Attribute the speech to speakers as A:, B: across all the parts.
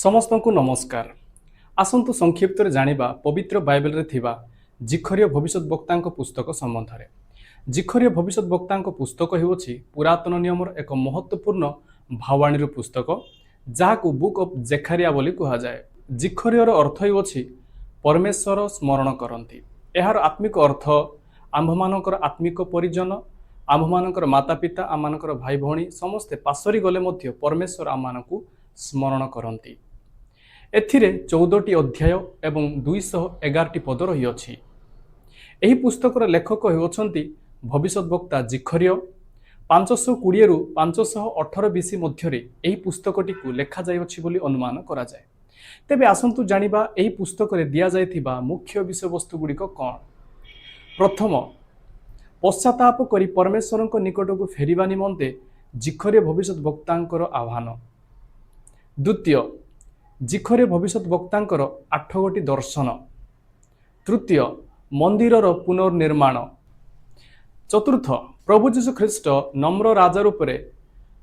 A: समस्त को नमस्कार। आसंतु संक्षिप्त जानिबा पवित्र बाइबल रे थिबा जिखरिय भविष्यद्वक्ता पुस्तक संबंध में। जिखरिय भविष्यद्वक्ता पुस्तक हेउछि पुरातन नियमर एक महत्वपूर्ण भावाणी पुस्तक जहां बुक ऑफ जेखारिया बोली कहा जाए। जिखरियर अर्थ हेउछि परमेश्वर स्मरण करती। यार आत्मिक अर्थ आम्भमानकर आत्मिक परिजन, आम्भमानकर माता पिता, आममानकर भाई भौणी समस्ते पासरी गले मध्य परमेश्वर आममानकु स्मरण करती। एथिरे 14टी अध्याय एवं 211टी पद रही अछि। एही पुस्तकर लेखक हेउछंती भविष्यद्वक्ता जिखरिय। 520 रु 518 बीसी मध्यरे एही पुस्तकटी को लेखा जायछि बोली अनुमान करा जाय। तेबे आसंतु जानिबा एही पुस्तक रे दिया जायथिबा मुख्य विषय वस्तु गुड़िक कौन। प्रथम, पश्चाताप करी परमेश्वरଙ୍କ निकटକୁ फेरिबा निमंते जिखरिय भविष्यद्वक्तांकर आह्वान। द्वितीय, जिखरिय भविष्यद्वक्तांकर 8 गोटी दर्शन। तृतीय, मंदिरर पुनर्निर्माण। चतुर्थ, प्रभु जीशु ख्रीष्ट नम्र राजा रूप में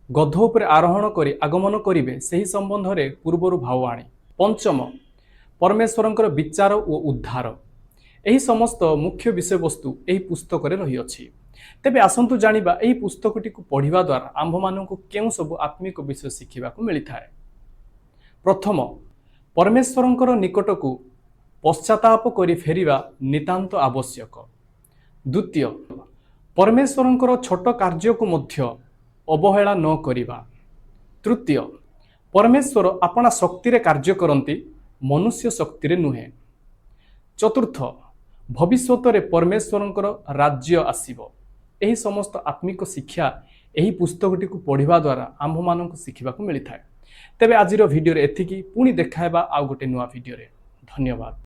A: गध उपरे आरोहण करी आगमन करिवे सेही संबंध में पूर्वर भावाणी। पंचम, परमेश्वरंकर विचार और उद्धार। यही समस्त मुख्य विषय वस्तु यही पुस्तक रे रही अछि। तेबे आसंतु जानिबा एही पुस्तकटी को पढ़िबा द्वारा आम्भमानंकु केउ सब आत्मिक विषय शिखिबा को मिलिथाय। प्रथम, परमेश्वरंकर निकटकु पश्चाताप करी फेरिबा नितांत आवश्यक। द्वितीय, परमेश्वरंकर छोट कार्य को मध्य अवहेला न करिबा। तृतीय, परमेश्वर अपना शक्ति रे कार्य करंती, मनुष्य शक्ति रे नुहे। चतुर्थ, भविष्यत रे परमेश्वरंकर राज्य आसीबो। एही समस्त आत्मिक शिक्षा एही पुस्तकटी को पढ़िबा द्वारा आम्भमानंकु शिखिबा को मिलिथाय। तेबे आजिर वीडियो रे एथिकी पुणी देखायबा आउ गोटे नुआ वीडियो रे। धन्यवाद।